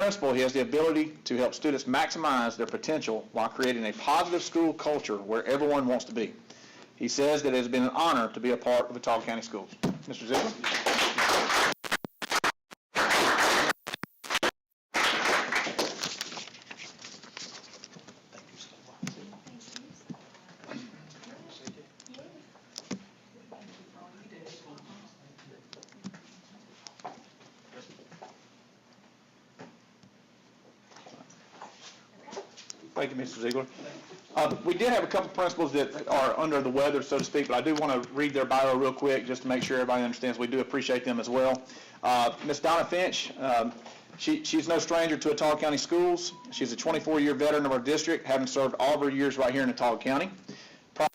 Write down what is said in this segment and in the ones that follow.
principal, he has the ability to help students maximize their potential while creating a positive school culture where everyone wants to be. He says that it has been an honor to be a part of Watauga County Schools. Mr. Ziegler. Thank you, Mr. Ziegler. We did have a couple principals that are under the weather, so to speak, but I do want to read their bio real quick just to make sure everybody understands. We do appreciate them as well. Ms. Donna Finch, she's no stranger to Watauga County Schools. She's a 24-year veteran of our district, having served all of her years right here in Watauga County. Prior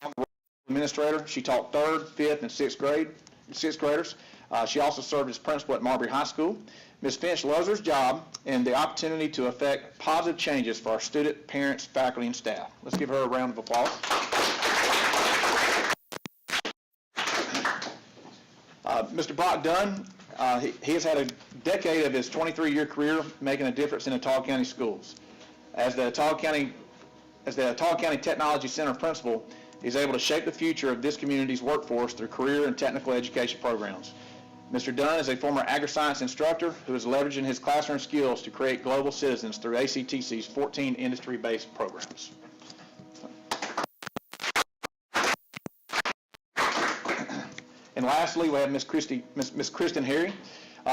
to administrator, she taught 3rd, 5th, and 6th graders. She also served as principal at Marbury High School. Ms. Finch loves her job and the opportunity to affect positive changes for our student, parents, faculty, and staff. Let's give her a round of applause. Mr. Brock Dunn, he has had a decade of his 23-year career making a difference in Watauga County schools. As the Watauga County Technology Center principal, he's able to shape the future of this community's workforce through career and technical education programs. Mr. Dunn is a former agri-science instructor who is leveraging his classroom skills to create global citizens through ACTC's 14 industry-based programs. And lastly, we have Miss Kristen Harry.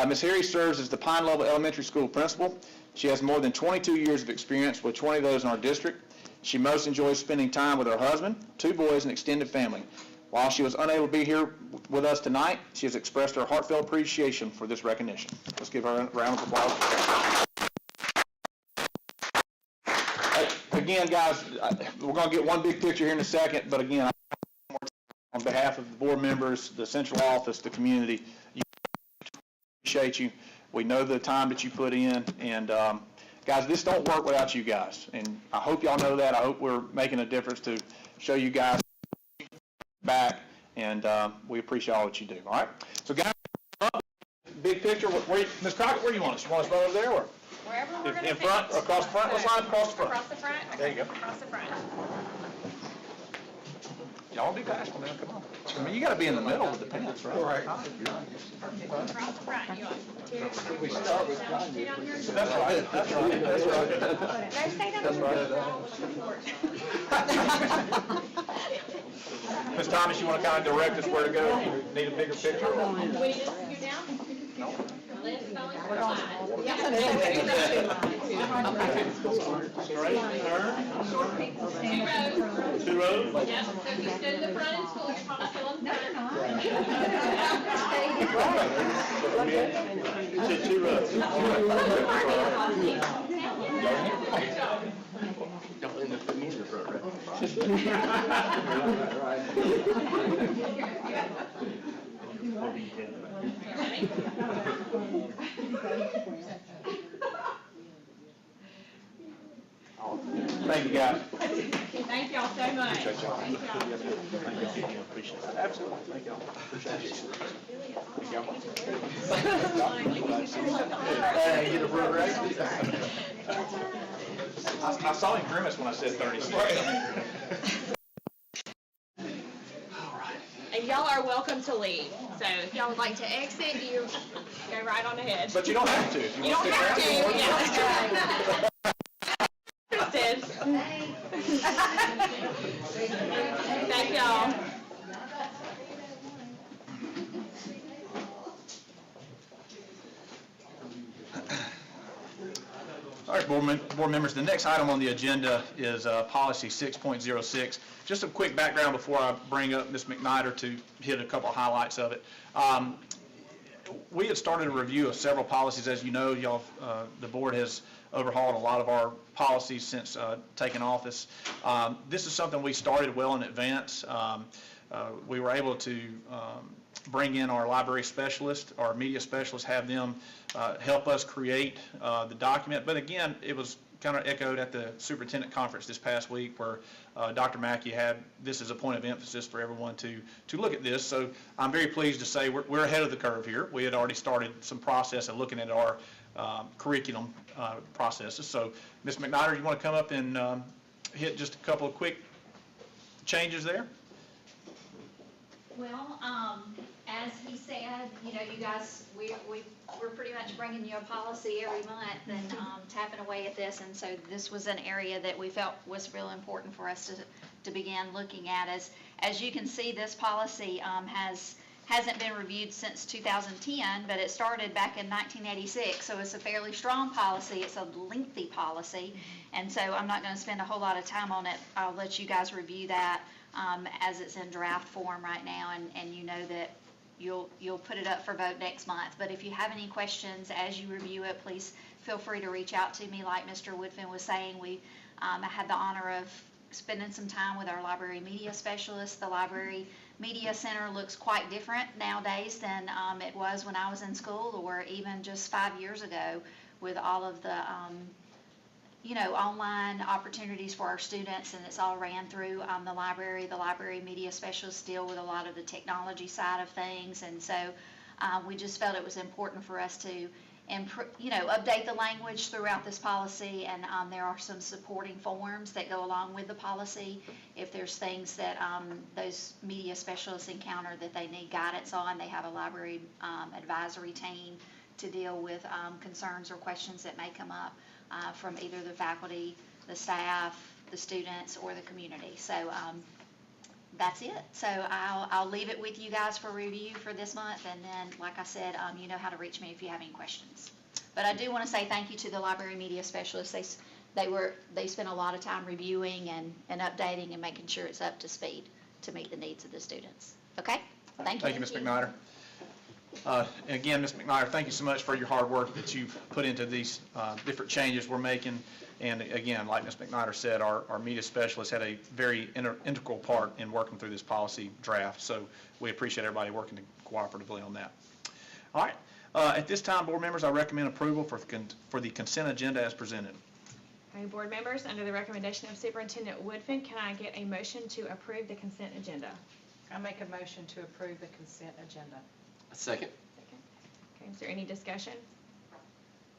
Ms. Harry serves as the Pine Level Elementary School principal. She has more than 22 years of experience, with 20 of those in our district. She most enjoys spending time with her husband, 2 boys, and extended family. While she was unable to be here with us tonight, she has expressed her heartfelt appreciation for this recognition. Let's give her a round of applause. Again, guys, we're going to get one big picture here in a second, but again, on behalf of the board members, the central office, the community, we appreciate you. We know the time that you put in, and guys, this don't work without you guys, and I hope y'all know that. I hope we're making a difference to show you guys back, and we appreciate all that you do. All right, so guys, big picture. Ms. Crockett, where do you want us? You want us over there, or wherever we're going to in front, or across the front? Let's line across the front. Across the front. Okay. There you go. Across the front. Y'all be bashful, man. Come on. I mean, you got to be in the middle with the pants, right? Right. Across the front. You want We start with John. That's right. That's right. That's right. no, stay down. That's right. Ms. Thomas, you want to kind of direct us where to go? You need a bigger picture? Will you just scoot down? No. Let's go in for a slide. Straight, turn. 2 rows? Yep. So if you stood in the front in school, you're probably still in the front. You said 2 rows. Don't end up putting me in the front, right? Thank you, guys. Thank y'all so much. Appreciate y'all. Thank y'all. Thank you. Appreciate it. Absolutely. Thank y'all. Appreciate it. Thank y'all. Hey, get a brother right? I saw him grimace when I said 36. And y'all are welcome to leave. So if y'all would like to exit, you go right on ahead. But you don't have to. If You don't have to. Yeah. Thank y'all. All right, board members, the next item on the agenda is policy 6.06. Just a quick background before I bring up Ms. McNider to hit a couple of highlights of it. We had started a review of several policies. As you know, y'all, the board has overhauled a lot of our policies since taking office. This is something we started well in advance. We were able to bring in our library specialist, our media specialist, have them help us create the document. But again, it was kind of echoed at the superintendent conference this past week, where Dr. Mackey had this as a point of emphasis for everyone to look at this. So I'm very pleased to say we're ahead of the curve here. We had already started some process of looking at our curriculum processes. So, Ms. McNider, you want to come up and hit just a couple of quick changes there? Well, as he said, you know, you guys, we're pretty much bringing you a policy every month and tapping away at this. And so this was an area that we felt was real important for us to begin looking at. As you can see, this policy hasn't been reviewed since 2010, but it started back in 1986. So it's a fairly strong policy. It's a lengthy policy. And so I'm not going to spend a whole lot of time on it. I'll let you guys review that as it's in draft form right now, and you know that you'll put it up for vote next month. But if you have any questions as you review it, please feel free to reach out to me. Like Mr. Woodfin was saying, I had the honor of spending some time with our library media specialist. The library media center looks quite different nowadays than it was when I was in school, or even just 5 years ago, with all of the online opportunities for our students, and it's all ran through the library. The library media specialists deal with a lot of the technology side of things, and so we just felt it was important for us to update the language throughout this policy, and there are some supporting forms that go along with the policy. If there's things that those media specialists encounter that they need guidance on, they have a library advisory team to deal with concerns or questions that may come up from either the faculty, the staff, the students, or the community. So that's it. So I'll leave it with you guys for review for this month, and then, like I said, you know how to reach me if you have any questions. But I do want to say thank you to the library media specialists. They spent a lot of time reviewing and updating and making sure it's up to speed to meet the needs of the students. Okay? Thank you. Thank you, Ms. McNider. Again, Ms. McNider, thank you so much for your hard work that you've put into these different changes we're making. And again, like Ms. McNider said, our media specialist had a very integral part in working through this policy draft. So we appreciate everybody working cooperatively on that. All right. At this time, board members, I recommend approval for the consent agenda as presented. Okay, board members, under the recommendation of Superintendent Woodfin, can I get a motion to approve the consent agenda? I make a motion to approve the consent agenda. A second. Okay, is there any discussion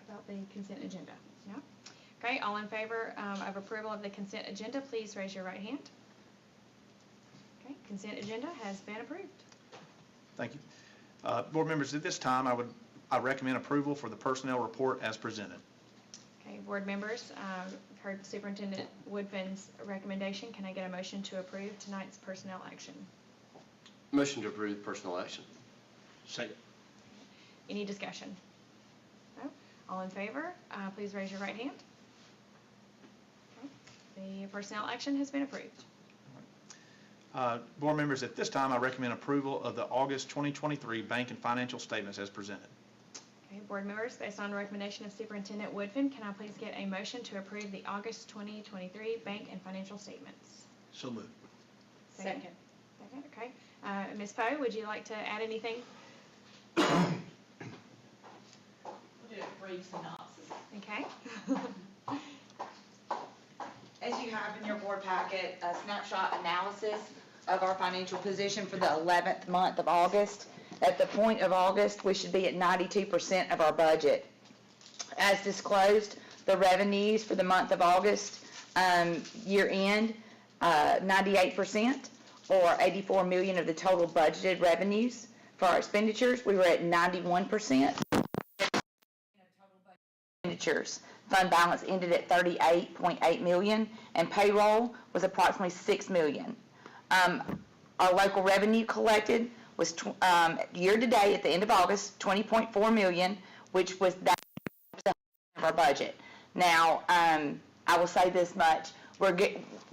about the consent agenda? No? Okay, all in favor of approval of the consent agenda, please raise your right hand. Okay, consent agenda has been approved. Thank you. Board members, at this time, I recommend approval for the personnel report as presented. Okay, board members, heard Superintendent Woodfin's recommendation. Can I get a motion to approve tonight's personnel action? Motion to approve personnel action. Second. Any discussion? No? All in favor, please raise your right hand. Okay. The personnel action has been approved. Board members, at this time, I recommend approval of the August 2023 bank and financial statements as presented. Okay, board members, based on the recommendation of Superintendent Woodfin, can I please get a motion to approve the August 2023 bank and financial statements? So moved. Second. Second, okay. Ms. Poe, would you like to add anything? We'll do a brief synopsis. Okay. As you have in your board packet, a snapshot analysis of our financial position for the 11th month of August. At the point of August, we should be at 92% of our budget. As disclosed, the revenues for the month of August, year end, 98%, or 84 million of the total budgeted revenues. For our expenditures, we were at 91%. Expenditures. Fund balance ended at 38.8 million, and payroll was approximately 6 million. Our local revenue collected was year to date at the end of August 20.4 million, which was that of our budget. Now, I will say this much: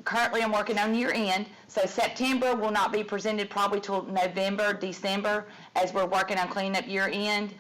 currently I'm working on year end, so September will not be presented probably till November, December, as we're working on cleaning up year end.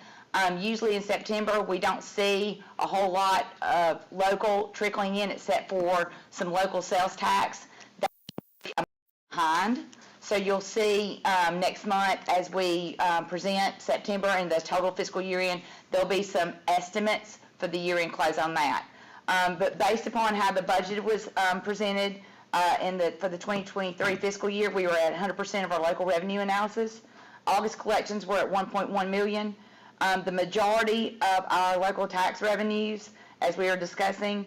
Usually in September, we don't see a whole lot of local trickling in except for some local sales tax. That's behind. So you'll see next month as we present September and the total fiscal year end, there'll be some estimates for the year end close on that. But based upon how the budget was presented for the 2023 fiscal year, we were at 100% of our local revenue analysis. August collections were at 1.1 million. The majority of our local tax revenues, as we were discussing,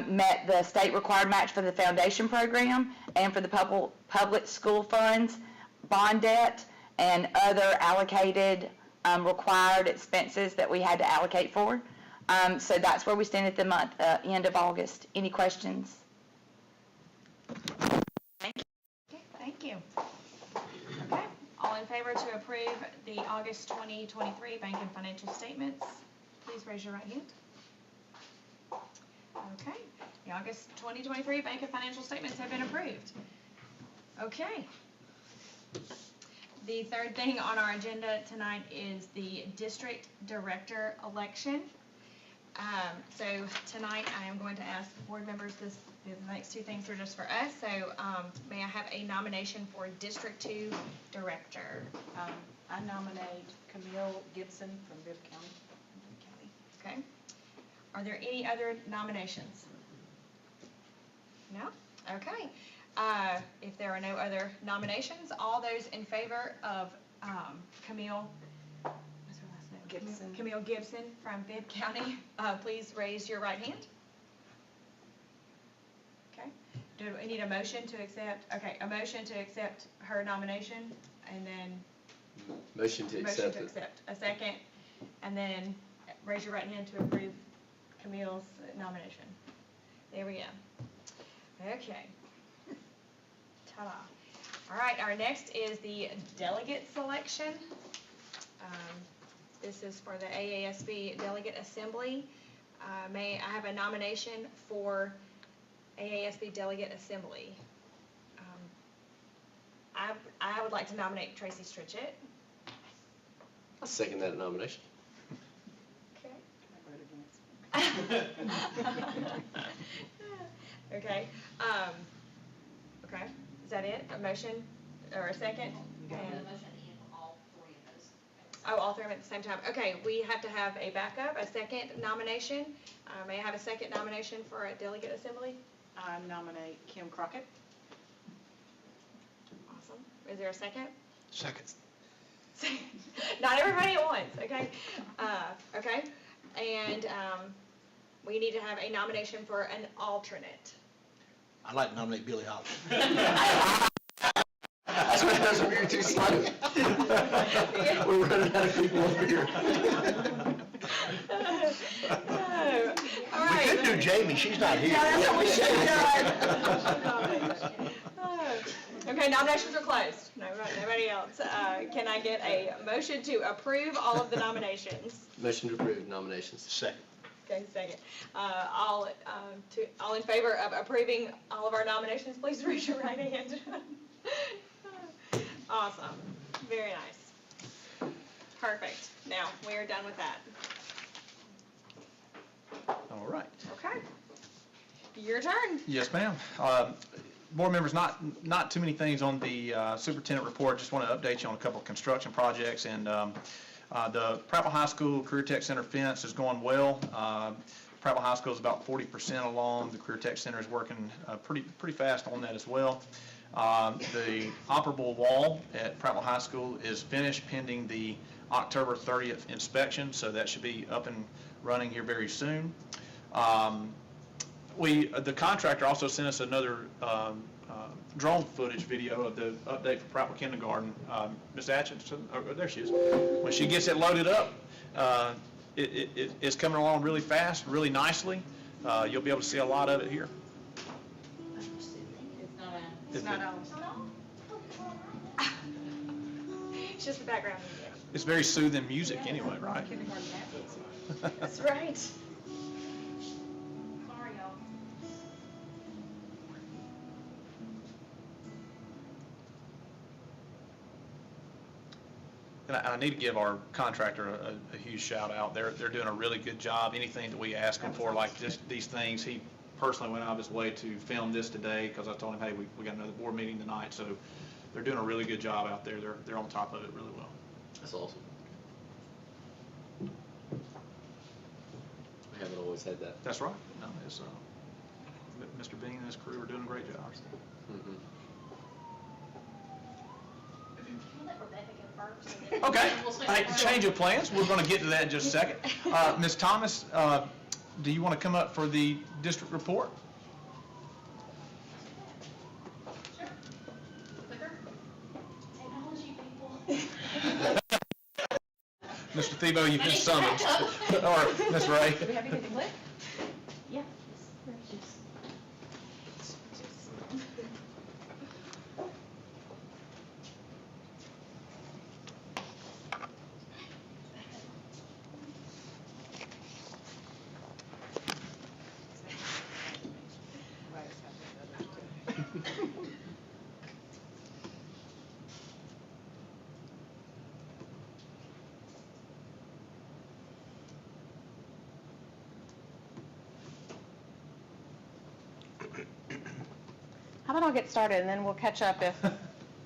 met the state required match for the foundation program and for the public school funds, bond debt, and other allocated required expenses that we had to allocate for. So that's where we stand at the month, end of August. Any questions? Okay, thank you. Okay, all in favor to approve the August 2023 bank and financial statements, please raise your right hand. Okay, the August 2023 bank and financial statements have been approved. Okay. The third thing on our agenda tonight is the district director election. So tonight I am going to ask board members, the next two things are just for us. So may I have a nomination for District 2 Director? I nominate Camille Gibson from Bibb County. Okay. Are there any other nominations? No? Okay. If there are no other nominations, all those in favor of Camille, what's her last name? Gibson. Camille Gibson from Bibb County, please raise your right hand. Okay. Do we need a motion to accept? Okay, a motion to accept her nomination, and then Motion to motion accept to it. accept. A second, and then raise your right hand to approve Camille's nomination. There we go. Okay. Ta-da. All right, our next is the delegate selection. This is for the AASB Delegate Assembly. May I have a nomination for AASB Delegate Assembly? I would like to nominate Tracy Stritchett. I'll second that nomination. Okay. I vote against. Okay, okay, is that it? A motion or a second? And- Oh, all three of them at the same time. Okay, we have to have a backup, a second nomination. May I have a second nomination for a delegate assembly? I nominate Kim Crockett. Awesome. Is there a second? Second. Not everybody at once, okay? Okay, and we need to have a nomination for an alternate. I'd like to nominate Billy Hopper. That's what happens when you're too slow. We're running out of people over here. All We right. could do Jamie, she's not here. Yeah, that's what we should have done. Okay, nominations are closed. Nobody else. Can I get a motion to approve all of the nominations? Motion to approve nominations. Second. Okay, second. All in favor of approving all of our nominations, please raise your right hand. Awesome. Very nice. Perfect. Now, we are done with that. All right. Okay. Your turn. Yes, ma'am. Board members, not too many things on the superintendent report. Just want to update you on a couple of construction projects. And the Prattville High School Career Tech Center fence is going well. Prattville High School is about 40% along. The Career Tech Center is working pretty fast on that as well. The operable wall at Prattville High School is finished pending the October 30th inspection, so that should be up and running here very soon. The contractor also sent us another drone footage video of the update for Prattville Kindergarten. Ms. Atchison, oh, there she is. When she gets it loaded up, it's coming along really fast, really nicely. You'll be able to see a lot of it here. It's not on. It's just the background music. It's very soothing music anyway, right? Kindergarten math. That's right. Sorry, y'all. And I need to give our contractor a huge shout out. They're doing a really good job. Anything that we ask them for, like these things, he personally went out of his way to film this today because I told him, hey, we got another board meeting tonight. So they're doing a really good job out there. They're on top of it really well. That's awesome. We haven't always had that. That's right. No, it's, Mr. Bean and his crew are doing a great job. Mhm. Can we let Rebecca go first. And then Okay, we'll switch hey, around. change of plans, we're gonna get to that in just a second. Ms. Thomas, do you wanna come up for the district report? Clicker? Technology people. Mr. Thebo, you've been summoned, or Ms. Ray. Do we have anything to click? Yeah. How about I'll get started and then we'll catch up if,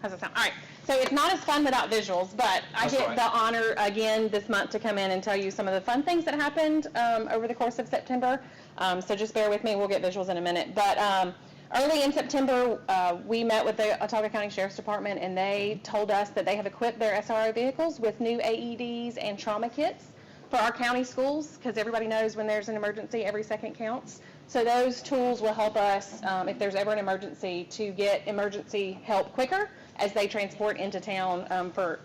how's it sound? All right, so it's not as fun without visuals, but I That's get right. the honor again this month to come in and tell you some of the fun things that happened over the course of September. So just bear with me, we'll get visuals in a minute. But early in September, we met with the Watauga County Sheriff's Department and they told us that they have equipped their SRO vehicles with new AEDs and trauma kits for our county schools, because everybody knows when there's an emergency, every second counts. So those tools will help us, if there's ever an emergency, to get emergency help quicker as they transport into town for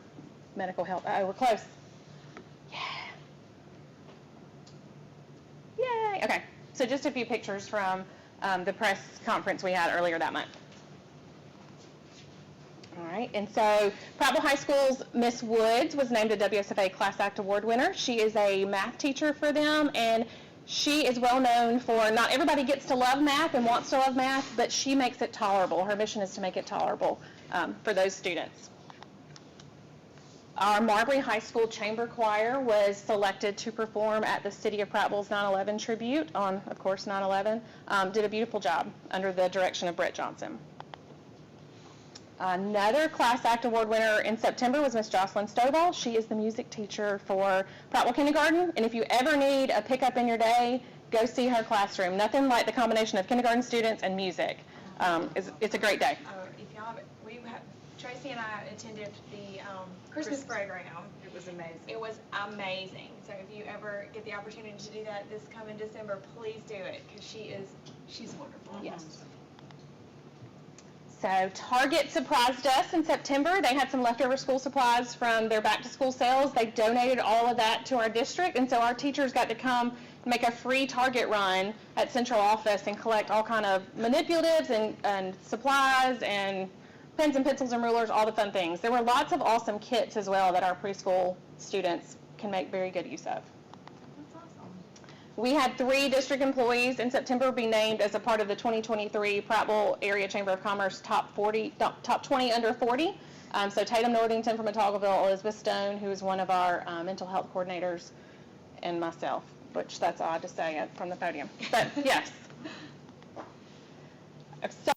medical help. Oh, we're close. Yeah. Yay. Okay, so just a few pictures from the press conference we had earlier that month. All right, and so Prattville High School's Miss Woods was named a WSFA Class Act Award winner. She is a math teacher for them, and she is well known for, not everybody gets to love math and wants to love math, but she makes it tolerable. Her mission is to make it tolerable for those students. Our Marbury High School Chamber Choir was selected to perform at the City of Prattville's 9/11 tribute on, of course, 9/11. Did a beautiful job under the direction of Brett Johnson. Another Class Act Award winner in September was Miss Jocelyn Stovall. She is the music teacher for Prattville Kindergarten, and if you ever need a pickup in your day, go see her classroom. Nothing like the combination of kindergarten students and music. It's a great day. If y'all, Tracy and I attended the Christmas program. It was amazing. It was amazing. So if you ever get the opportunity to do that this coming December, please do it, because she's wonderful. Yes. So Target surprised us in September. They had some leftover school supplies from their back-to-school sales. They donated all of that to our district, and so our teachers got to come make a free Target run at central office and collect all kind of manipulatives and supplies and pens and pencils and rulers, all the fun things. There were lots of awesome kits as well that our preschool students can make very good use of. We had 3 district employees in September be named as a part of the 2023 Prattville Area Chamber of Commerce top 20 under 40. So Tatum Northington from Otagoville, Elizabeth Stone, who is one of our mental health coordinators, and myself, which that's odd to say from the podium. But yes. So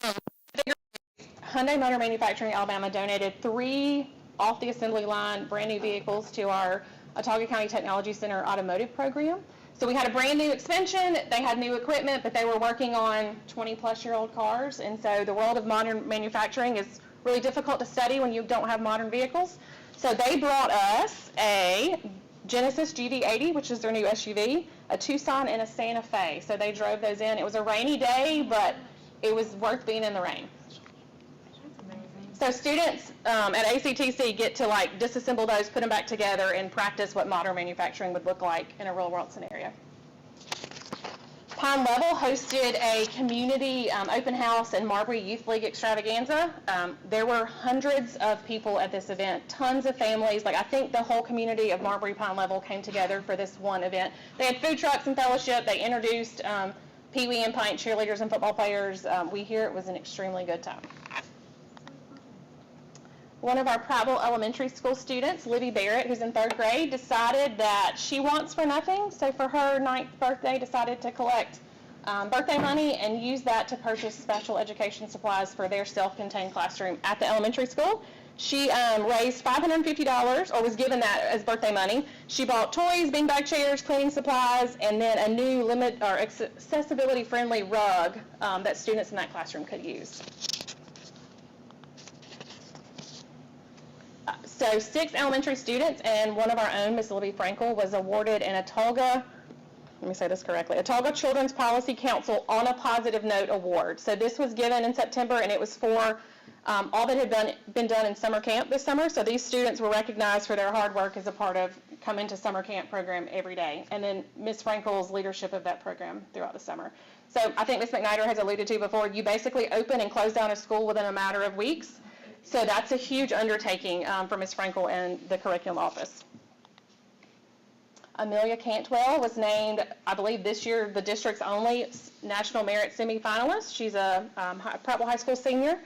Hyundai Motor Manufacturing Alabama donated 3 off the assembly line brand new vehicles to our Watauga County Technology Center automotive program. So we had a brand new expansion, they had new equipment, but they were working on 20-plus-year-old cars, and so the world of modern manufacturing is really difficult to study when you don't have modern vehicles. So they brought us a Genesis GV80, which is their new SUV, a Tucson, and a Santa Fe. So they drove those in. It was a rainy day, but it was worth being in the rain. So students at ACTC get to disassemble those, put them back together, and practice what modern manufacturing would look like in a real-world scenario. Pine Level hosted a community open house and Marbury Youth League extravaganza. There were hundreds of people at this event, tons of families. I think the whole community of Marbury Pine Level came together for this one event. They had food trucks and fellowship. They introduced Pee Wee and Pint cheerleaders and football players. We hear it was an extremely good time. One of our Prattville Elementary School students, Libby Barrett, who's in 3rd grade, decided that she wants for nothing. So for her 9th birthday, decided to collect birthday money and use that to purchase special education supplies for their self-contained classroom at the elementary school. She raised $550, or was given that as birthday money. She bought toys, beanbag chairs, cleaning supplies, and then a new accessibility-friendly rug that students in that classroom could use. So 6 elementary students and one of our own, Miss Libby Frankel, was awarded an Atolga, let me say this correctly, Atolga Children's Policy Council On a Positive Note Award. So this was given in September, and it was for all that had been done in summer camp this summer. So these students were recognized for their hard work as a part of Come Into Summer Camp program every day, and then Miss Frankel's leadership of that program throughout the summer. So I think Ms. McNider has alluded to before, you basically open and close down a school within a matter of weeks. So that's a huge undertaking for Ms. Frankel and the curriculum office. Amelia Cantwell was named, I believe this year, the district's only National Merit semifinalist. She's a Prattville High School senior.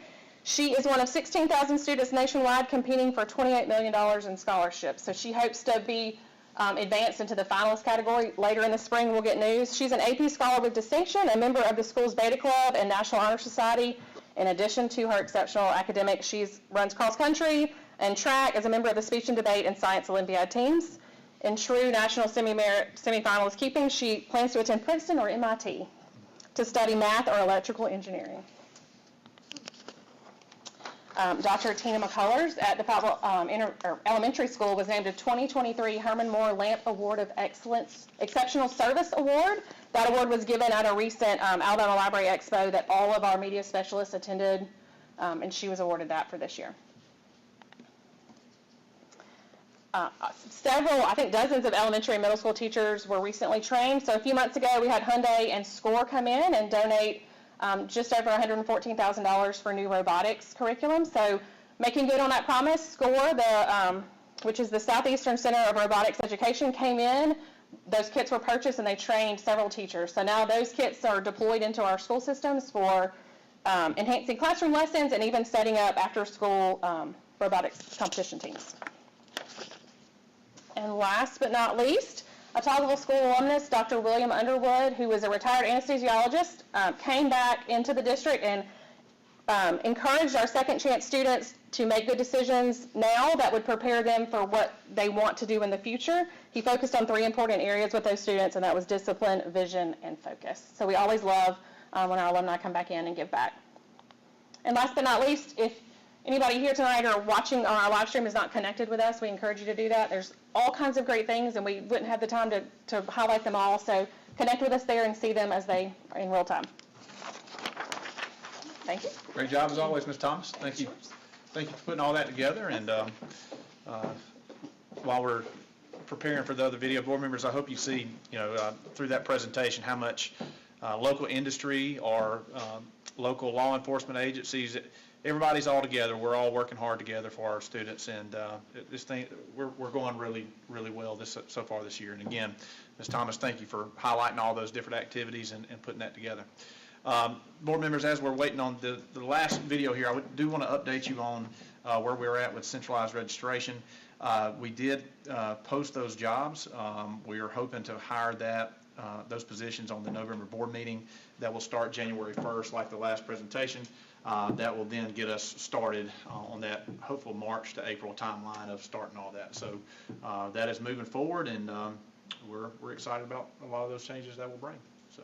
She is one of 16,000 students nationwide competing for $28 million in scholarships. So she hopes to be advanced into the finalist category. Later in the spring, we'll get news. She's an AP Scholar with Distinction, a member of the school's Beta Club and National Honor Society. In addition to her exceptional academics, she runs cross country and track as a member of the Speech and Debate and Science Olympiad teams. In true national semifinalist keeping, she plans to attend Princeton or MIT to study math or electrical engineering. Dr. Tina McCullers at the Prattville Elementary School was named a 2023 Herman Moore Lamp Award of Excellence Exceptional Service Award. That award was given at a recent Alabama Library Expo that all of our media specialists attended, and she was awarded that for this year. Several, I think dozens of elementary and middle school teachers were recently trained. So a few months ago, we had Hyundai and SCORE come in and donate just over $114,000 for new robotics curriculum. So making good on that promise, SCORE, which is the Southeastern Center of Robotics Education, came in. Those kits were purchased and they trained several teachers. So now those kits are deployed into our school systems for enhancing classroom lessons and even setting up after-school robotics competition teams. And last but not least, a Toggleville School alumnus, Dr. William Underwood, who was a retired anesthesiologist, came back into the district and encouraged our second chance students to make good decisions now that would prepare them for what they want to do in the future. He focused on 3 important areas with those students, and that was discipline, vision, and focus. So we always love when our alumni come back in and give back. And last but not least, if anybody here tonight or watching on our live stream is not connected with us, we encourage you to do that. There's all kinds of great things, and we wouldn't have the time to highlight them all. So connect with us there and see them as they are in real time. Thank you. Great job as always, Ms. Thomas. Thank you. Thank you for putting all that together. And while we're preparing for the other video, board members, I hope you see, through that presentation how much local industry or local law enforcement agencies, everybody's all together. We're all working hard together for our students, and this thing, we're going really, really well so far this year. And again, Ms. Thomas, thank you for highlighting all those different activities and putting that together. Board members, as we're waiting on the last video here, I do want to update you on where we're at with centralized registration. We did post those jobs. We are hoping to hire those positions on the November board meeting. That will start January 1st, like the last presentation. That will then get us started on that hopeful March to April timeline of starting all that. So that is moving forward, and we're excited about a lot of those changes that will bring. So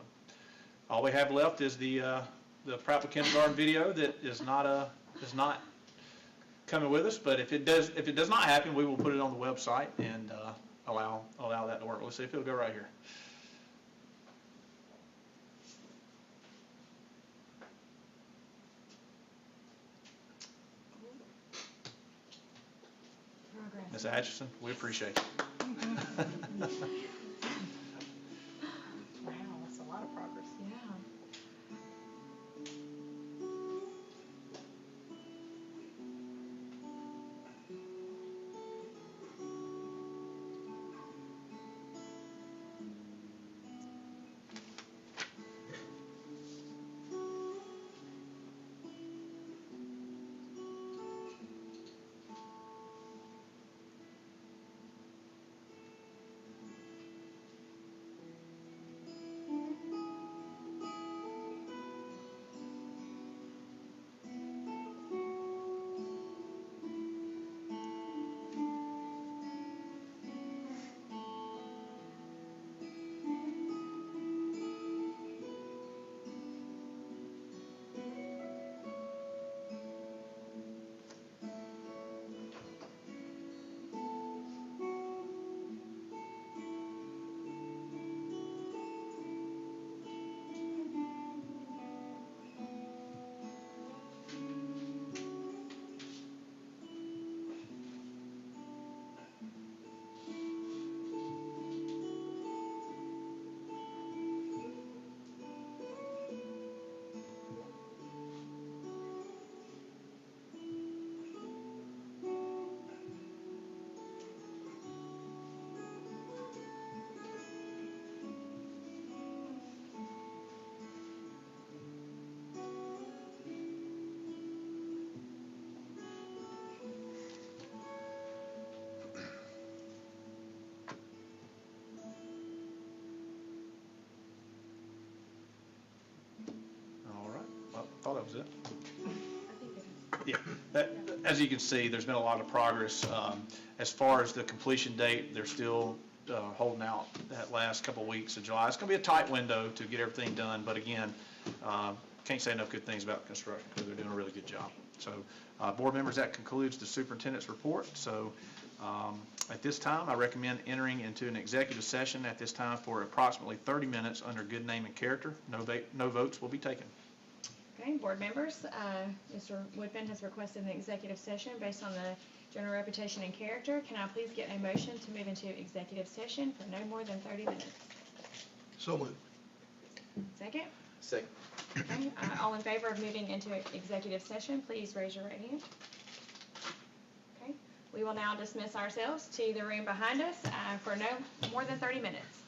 all we have left is the Prattville kindergarten video that is not coming with us. But if it does not happen, we will put it on the website and allow that to work. Let's see if it'll go right here. Ms. Atchison, we appreciate it. Wow, that's a lot of progress. Yeah. thought that was it. Yeah, as you can see, there's been a lot of progress. As far as the completion date, they're still holding out that last couple weeks of July. It's going to be a tight window to get everything done, but again, can't say enough good things about construction because they're doing a really good job. So, board members, that concludes the superintendent's report. So, at this time, I recommend entering into an executive session at this time for approximately 30 minutes under good name and character. No votes will be taken. Okay, board members, Mr. Woodfin has requested an executive session based on the general reputation and character. Can I please get a motion to move into executive session for no more than 30 minutes? So moved. Second? Second. Okay, all in favor of moving into executive session, please raise your right hand. Okay, we will now dismiss ourselves to the room behind us for no more than 30 minutes.